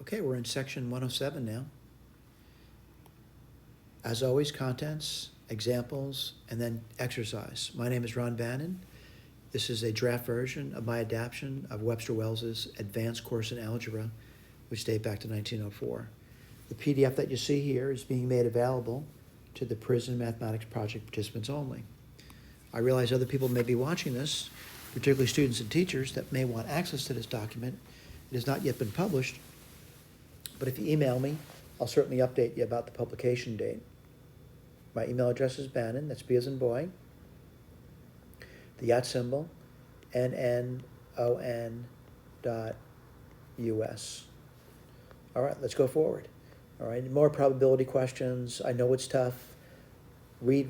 Okay, we're in section 107 now. As always, contents, examples, and then exercise. My name is Ron Bannon. This is a draft version of my adaptation of Webster Wells' Advanced Course in Algebra, which date back to 1904. The PDF that you see here is being made available to the Prison Mathematics Project participants only. I realize other people may be watching this, particularly students and teachers that may want access to this document. It has not yet been published, but if you email me, I'll certainly update you about the publication date. My email address is Bannon, that's B as in boy, the @ symbol, NNON.US. All right, let's go forward. All right, more probability questions. I know it's tough. Read.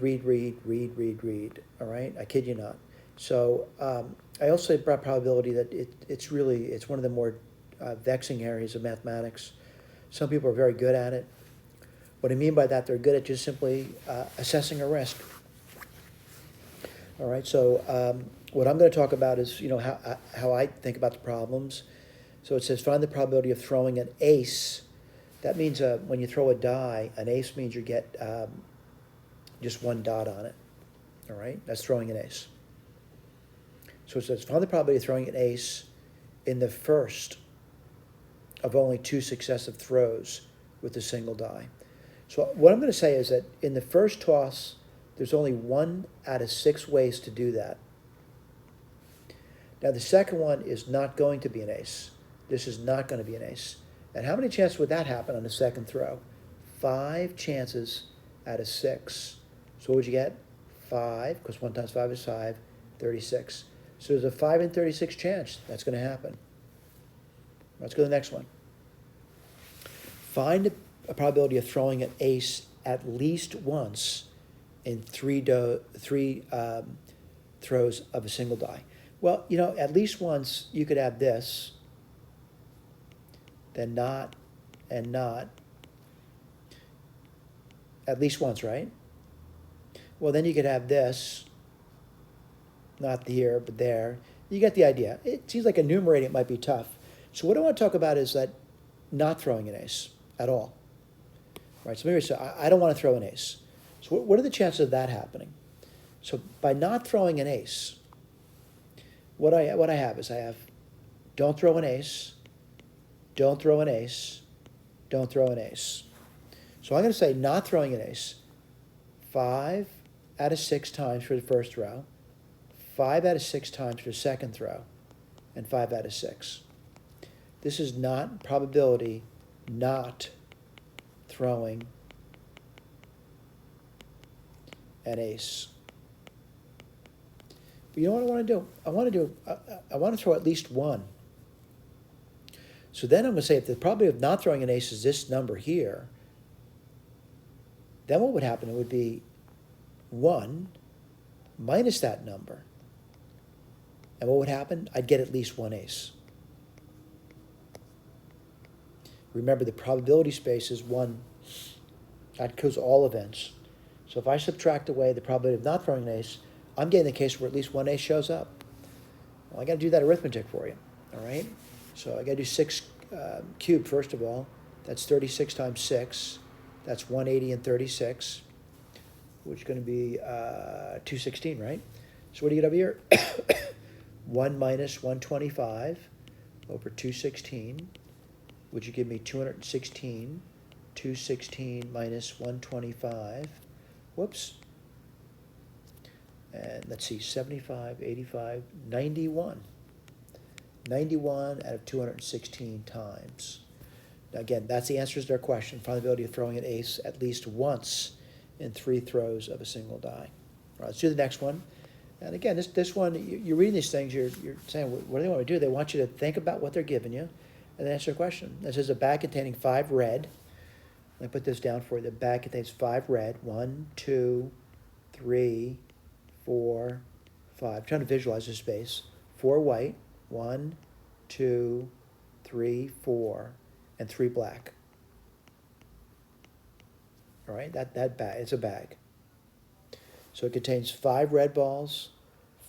All right, I kid you not. So I also brought probability that it's one of the more vexing areas of mathematics. Some people are very good at it. What I mean by that, they're good at just simply assessing a risk. All right, so what I'm going to talk about is how I think about the problems. So it says find the probability of throwing an ace. That means when you throw a die, an ace means you get just one dot on it. All right, that's throwing an ace. So it says find the probability of throwing an ace in the first of only 2 successive throws with a single die. So what I'm going to say is that in the first toss, there's only 1 out of 6 ways to do that. Now the second one is not going to be an ace. This is not going to be an ace. And how many chances would that happen on the second throw? 5 chances out of 6. So what would you get? 5, because 1 times 5 is 5, 36. So there's a 5 in 36 chance that's going to happen. Let's go to the next one. Find a probability of throwing an ace at least once in 3 throws of a single die. Well, at least once you could have this, then not, and not. At least once, right? Well, then you could have this, not here, but there. You get the idea. It seems like enumerating it might be tough. So what I want to talk about is that not throwing an ace at all. Right, so maybe say, I don't want to throw an ace. So what are the chances of that happening? So by not throwing an ace, what I have is don't throw an ace, don't throw an ace, don't throw an ace. So I'm going to say not throwing an ace 5 out of 6 times for the first throw, 5 out of 6 times for the second throw, and 5 out of 6. This is not probability not throwing an ace. But you know what I want to do? I want to throw at least 1. So then I'm going to say if the probability of not throwing an ace is this number here, then what would happen? It would be 1 minus that number. And what would happen? I'd get at least 1 ace. Remember, the probability space is 1. That includes all events. So if I subtract away the probability of not throwing an ace, I'm getting the case where at least 1 ace shows up. Well, I got to do that arithmetic for you, all right? So I got to do 6 cubed, first of all. That's 36 times 6. That's 180 and 36, which is going to be 216, right? So what do you get over here? 1 minus 125 over 216. Would you give me 216? 216 minus 125. Whoops. And let's see, 75, 85, 91. 91 out of 216 times. Now again, that's the answers to their question. Find the ability of throwing an ace at least once in 3 throws of a single die. All right, let's do the next one. And again, this one, you're reading these things, you're saying, what do they want to do? They want you to think about what they're giving you and then answer a question. This is a bag containing 5 red. Let me put this down for you. The bag contains 5 red. 1, 2, 3, 4, 5. I'm trying to visualize the space. 4 white. 1, 2, 3, 4, and 3 black. All right, that bag, it's a bag. So it contains 5 red balls,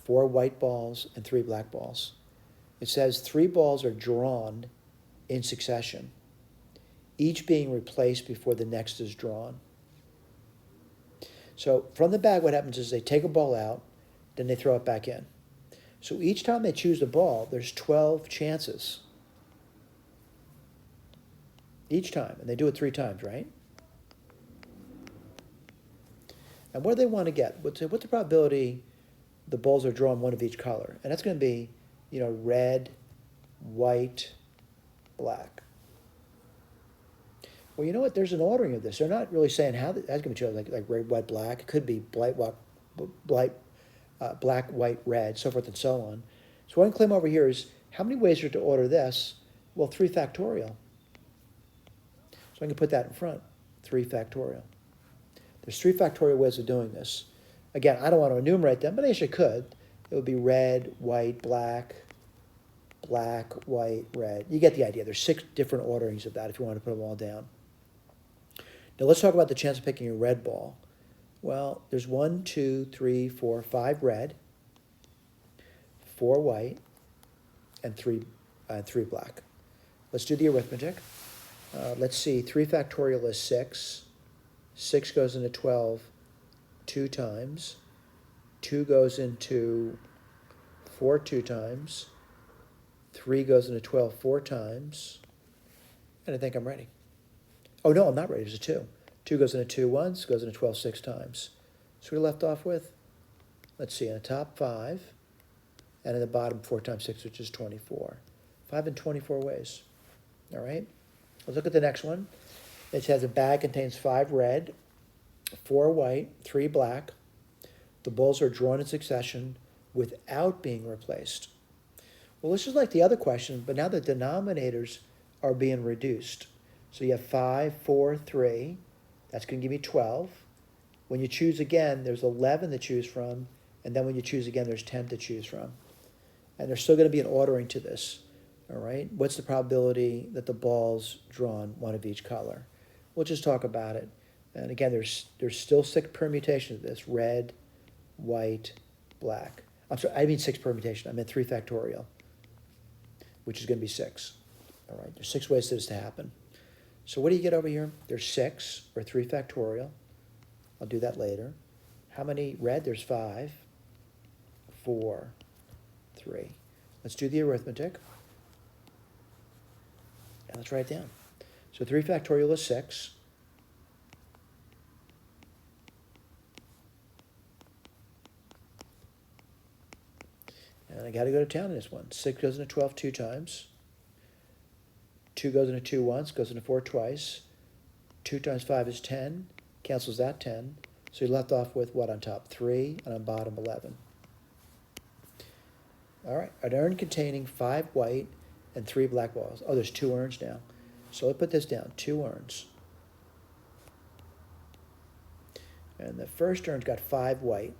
4 white balls, and 3 black balls. It says 3 balls are drawn in succession. each being replaced before the next is drawn. So from the bag, what happens is they take a ball out, then they throw it back in. So each time they choose the ball, there's 12 chances. Each time, and they do it 3 times, right? And what do they want to get? What's the probability the balls are drawn one of each color? And that's going to be, red, white, black. Well, you know what? There's an ordering of this. They're not really saying how that's going to be chosen, like red, white, black. It could be black, white, red, so forth and so on. So one claim over here is, how many ways are to order this? Well, 3 factorial. So I can put that in front, 3 factorial. There's 3 factorial ways of doing this. Again, I don't want to enumerate them, but I actually could. It would be red, white, black, black, white, red. You get the idea. There's 6 different orderings of that if you want to put them all down. Now let's talk about the chance of picking a red ball. Well, there's 1, 2, 3, 4, 5 red, 4 white, and 3 black. Let's do the arithmetic. Let's see, 3 factorial is 6. 6 goes into 12 2 times. 2 goes into 4 2 times. 3 goes into 12 4 times. And I think I'm ready. Oh, no, I'm not ready. There's a 2. 2 goes into 2 once, goes into 12 6 times. So we left off with, let's see, in the top 5, and in the bottom 4 times 6, which is 24. 5 in 24 ways. All right? Let's look at the next one. It says a bag contains 5 red, 4 white, 3 black. The balls are drawn in succession without being replaced. Well, this is like the other question, but now the denominators are being reduced. So you have 5, 4, 3. That's going to give me 12. When you choose again, there's 11 to choose from, and then when you choose again, there's 10 to choose from. And there's still going to be an ordering to this. All right? What's the probability that the ball's drawn one of each color? We'll just talk about it. And again, there's still 6 permutations of this: red, white, black. I'm sorry, I mean 6 permutations. I meant 3 factorial, which is going to be 6. All right, there's 6 ways for this to happen. So what do you get over here? There's 6, or 3 factorial. I'll do that later. How many red? There's 5, 4, 3. Let's do the arithmetic. And let's write it down. So 3 factorial is 6. And I got to go to town in this one. 6 goes into 12 2 times. 2 goes into 2 once, goes into 4 twice. 2 times 5 is 10. Cancels that 10. So you left off with what on top? 3, and on bottom 11. All right, an urn containing 5 white and 3 black balls. Oh, there's 2 urns now. So let's put this down, 2 urns. And the first urn's got 5 white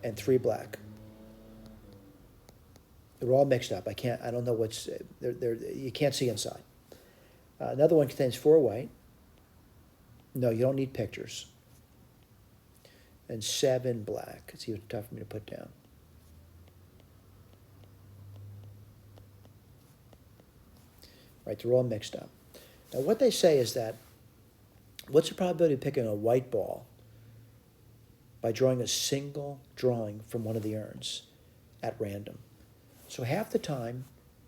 and 3 black. They're all mixed up. I don't know what's, you can't see inside. Another one contains 4 white. No, you don't need pictures. And 7 black. It's even tough for me to put down. Right, they're all mixed up. Now what they say is that, what's the probability of picking a white ball by drawing a single drawing from one of the urns at random? So half the time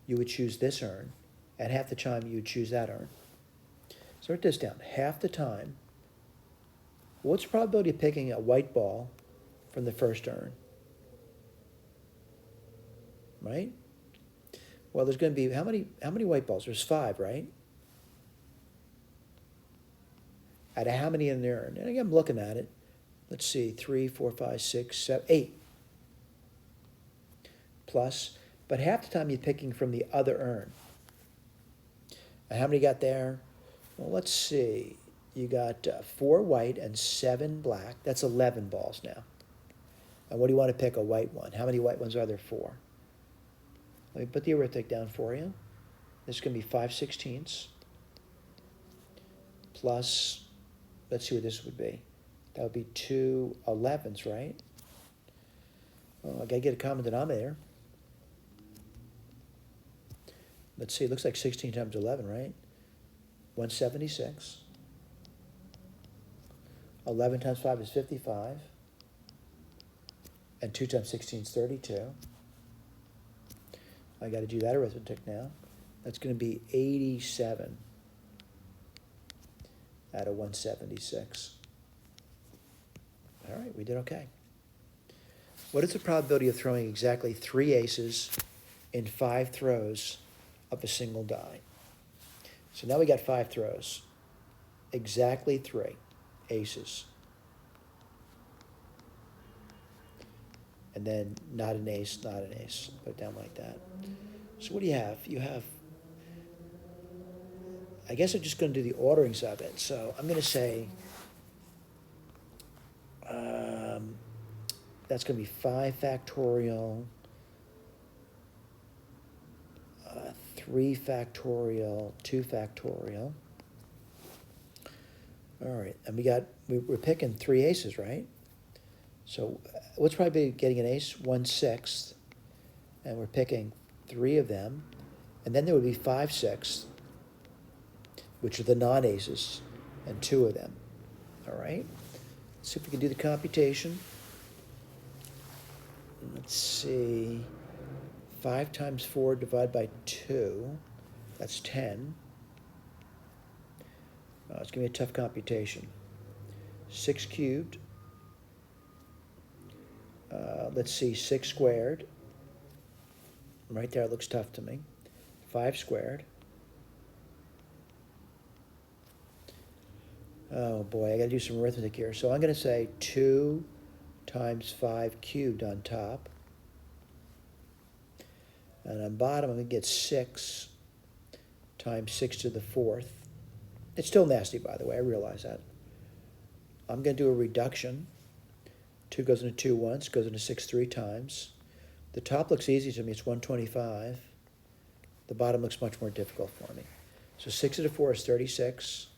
you would choose this urn, and half the time you would choose that urn. So write this down. Half the time, what's the probability of picking a white ball from the first urn? Right? Well, there's going to be, how many white balls? There's 5, right? Out of how many in the urn? And again, I'm looking at it. Let's see, 3, 4, 5, 6, 7, 8. Plus, but half the time you're picking from the other urn. And how many you got there? Well, let's see. You got 4 white and 7 black. That's 11 balls now. And what do you want to pick? A white one. How many white ones are there? 4. Let me put the arithmetic down for you. This is going to be 5/16 plus, let's see what this would be. That would be 2 11s, right? Well, I got to get a common denominator. let's see, it looks like 16 times 11, right? 176. 11 times 5 is 55. And 2 times 16 is 32. I got to do that arithmetic now. That's going to be 87 out of 176. All right, we did okay. What is the probability of throwing exactly 3 aces in 5 throws of a single die? So now we got 5 throws. Exactly 3 aces. And then not an ace, not an ace. Put it down like that. So what do you have? You have, I guess I'm just going to do the orderings of it. So I'm going to say that's going to be 5 factorial, 3 factorial, 2 factorial. All right, and we're picking 3 aces, right? So what's probably getting an ace? 1/6, and we're picking 3 of them, and then there would be 5/6, which are the non-aces, and 2 of them. All right, let's see if we can do the computation. Let's see, 5 times 4 divided by 2, that's 10. It's going to be a tough computation. 6 cubed. Let's see, 6 squared. Right there, it looks tough to me. 5 squared. Oh boy, I got to do some arithmetic here. So I'm going to say 2 times 5 cubed on top. And on bottom, I'm going to get 6 times 6 to the 4th. It's still nasty, by the way, I realize that. I'm going to do a reduction. 2 goes into 2 once, goes into 6 3 times. The top looks easy to me, it's 125. The bottom looks much more difficult for me. So 6 to the 4 is 36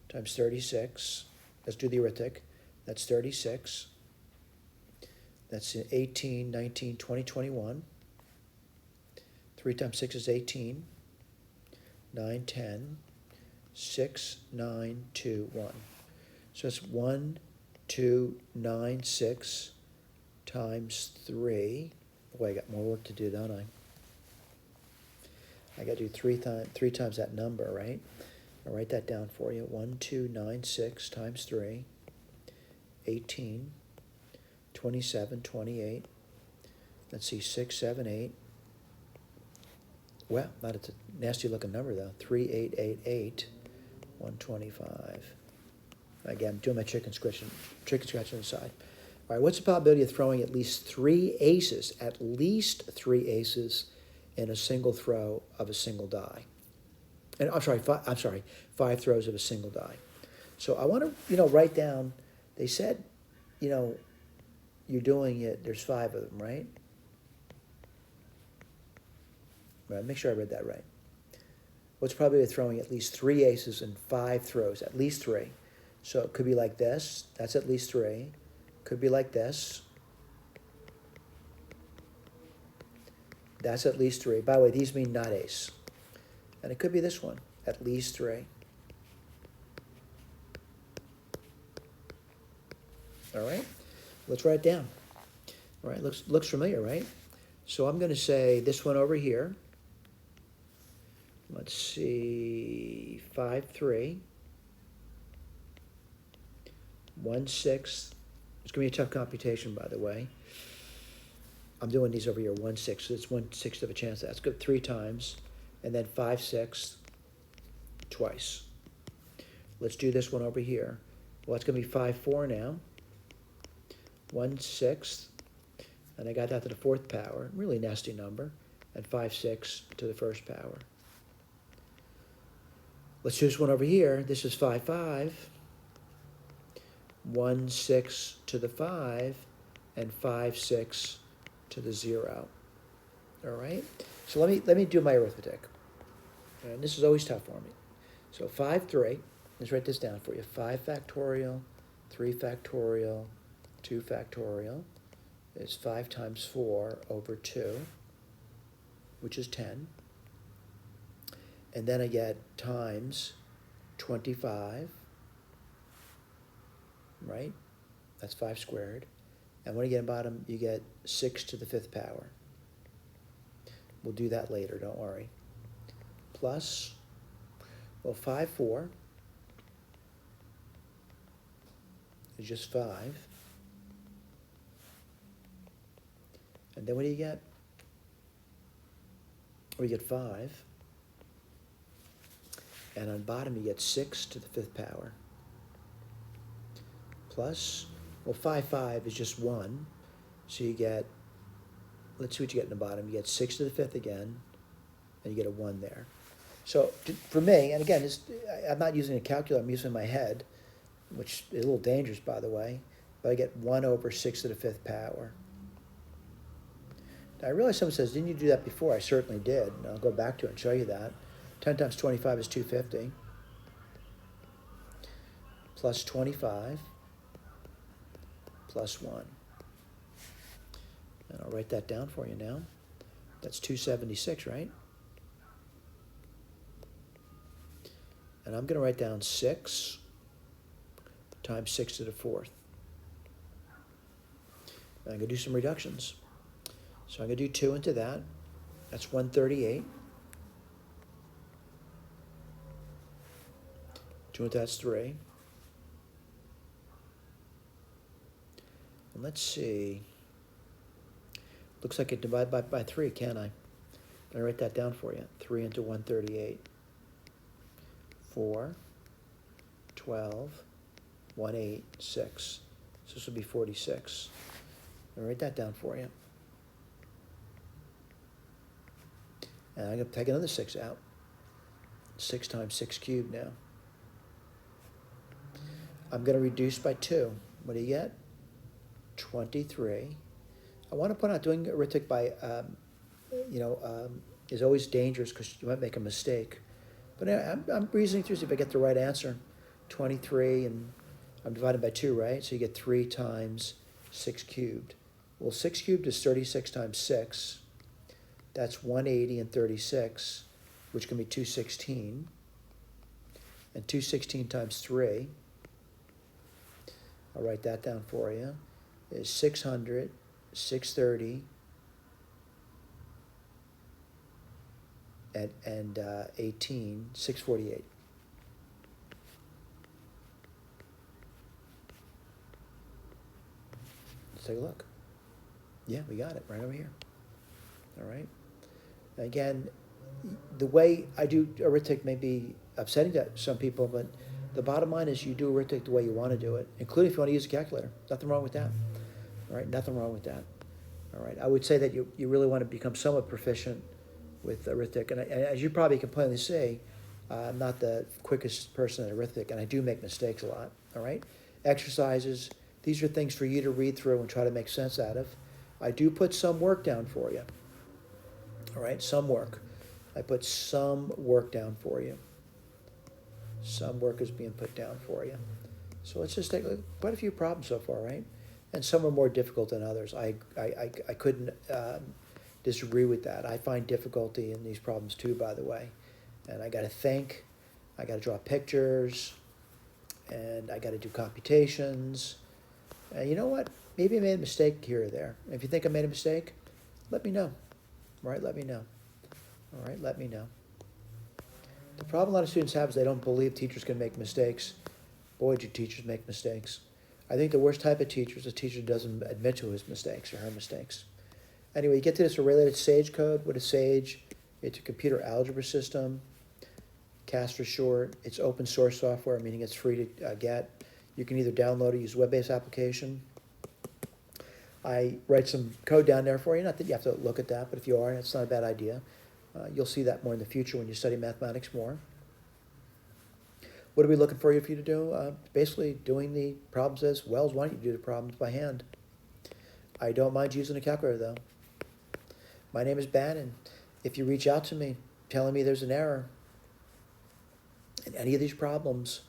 times 36. Let's do the arithmetic. That's 36. That's 18, 19, 20, 21. 3 times 6 is 18. 9, 10. 6, 9, 2, 1. So it's 1, 2, 9, 6 times 3. Boy, I got more work to do, don't I? I got to do 3 times that number, right? I'll write that down for you. 1, 2, 9, 6 times 3. 18. 27, 28. Let's see, 6, 7, 8. Well, it's a nasty looking number though. 3, 8, 8, 8. 125. Again, I'm doing my chicken scratch on the side. All right, what's the probability of throwing at least 3 aces, in a single throw of a single die? And I'm sorry, 5 throws of a single die. So I want to, write down, they said, you're doing it, there's 5 of them, right? Right, make sure I read that right. What's the probability of throwing at least 3 aces in 5 throws? At least 3. So it could be like this. That's at least 3. Could be like this. That's at least 3. By the way, these mean not ace. And it could be this one. At least 3. All right. Let's write it down. All right. Looks familiar, right? So I'm going to say this one over here. Let's see, 5, 3, 1/6. It's going to be a tough computation, by the way. I'm doing these over here, 1/6. So it's 1/6 of a chance. That's good 3 times. And then 5/6 twice. Let's do this one over here. Well, it's going to be 5, 4 now. 1/6. And I got that to the 4th power. Really nasty number. And 5, 6 to the 1st power. Let's do this one over here. This is 5, 5. 1/6 to the 5, and 5, 6 to the 0. All right? So let me do my arithmetic. And this is always tough for me. So 5, 3. Let's write this down for you. 5 factorial, 3 factorial, 2 factorial is 5 times 4 over 2, which is 10. and then I get times 25, right? That's 5 squared. And when you get in bottom, you get 6 to the 5th power. We'll do that later, don't worry. Plus, well, 5, 4 is just 5. And then what do you get? We get 5. And on bottom, you get 6 to the 5th power. Plus, well, 5, 5 is just 1. So you get, let's see what you get in the bottom. You get 6 to the 5th again, and you get a 1 there. So for me, and again, I'm not using a calculator, I'm using my head, which is a little dangerous, by the way, but I get 1 over 6 to the 5th power. Now, I realize someone says, didn't you do that before? I certainly did, and I'll go back to it and show you that. 10 times 25 is 250, plus 25, plus 1. And I'll write that down for you now. That's 276, right? And I'm going to write down 6 times 6 to the 4th. And I'm going to do some reductions. So I'm going to do 2 into that. That's 138. 2 into that's 3. And let's see. Looks like I divide by 3, can't I? Let me write that down for you. 3 into 138. 4, 12, 1, 8, 6. So this will be 46. I'll write that down for you. And I'm going to take another 6 out. 6 times 6 cubed now. I'm going to reduce by 2. What do you get? 23. I want to point out doing arithmetic by, is always dangerous because you might make a mistake. But I'm reasoning through, see if I get the right answer. 23, and I'm divided by 2, right? So you get 3 times 6 cubed. Well, 6 cubed is 36 times 6. That's 180 and 36, which can be 216. And 216 times 3, I'll write that down for you, is 600, 630, and 18, 648. Let's take a look. Yeah, we got it right over here. All right. Again, the way I do arithmetic may be upsetting to some people, but the bottom line is you do arithmetic the way you want to do it, including if you want to use a calculator. Nothing wrong with that. All right, nothing wrong with that. All right, I would say that you really want to become somewhat proficient with arithmetic. And as you probably can plainly see, I'm not the quickest person at arithmetic, and I do make mistakes a lot. All right, exercises, these are things for you to read through and try to make sense out of. I do put some work down for you. All right, some work. I put some work down for you. Some work is being put down for you. So let's just take quite a few problems so far, right? And some are more difficult than others. I couldn't disagree with that. I find difficulty in these problems too, by the way. And I got to think. I got to draw pictures. And I got to do computations. And you know what? Maybe I made a mistake here or there. If you think I made a mistake, let me know. All right, let me know. All right, let me know. The problem a lot of students have is they don't believe teachers can make mistakes. Boy, do teachers make mistakes. I think the worst type of teacher is a teacher who doesn't admit to his mistakes or her mistakes. Anyway, you get to this related SAGE code. What is SAGE? It's a computer algebra system. CAS for short. It's open source software, meaning it's free to get. You can either download or use a web-based application. I write some code down there for you. Not that you have to look at that, but if you are, it's not a bad idea. You'll see that more in the future when you study mathematics more. What are we looking for you to do? Basically doing the problems as well as why don't you do the problems by hand. I don't mind using a calculator though. My name is Bannon. If you reach out to me telling me there's an error in any of these problems,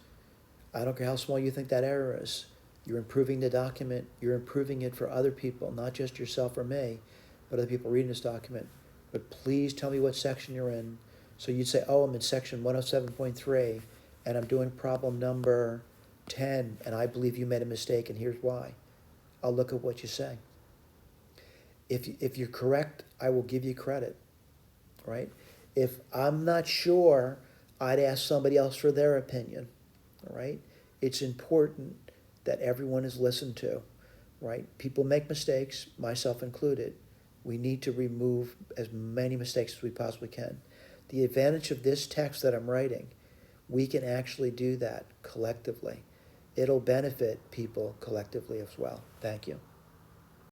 I don't care how small you think that error is. You're improving the document. You're improving it for other people, not just yourself or me, but other people reading this document. But please tell me what section you're in So you'd say, oh, I'm in section 107.3, and I'm doing problem number 10, and I believe you made a mistake, and here's why. I'll look at what you say. If you're correct, I will give you credit, right? If I'm not sure, I'd ask somebody else for their opinion, all right? It's important that everyone is listened to, right? People make mistakes, myself included. We need to remove as many mistakes as we possibly can. The advantage of this text that I'm writing, we can actually do that collectively. It'll benefit people collectively as well. Thank you.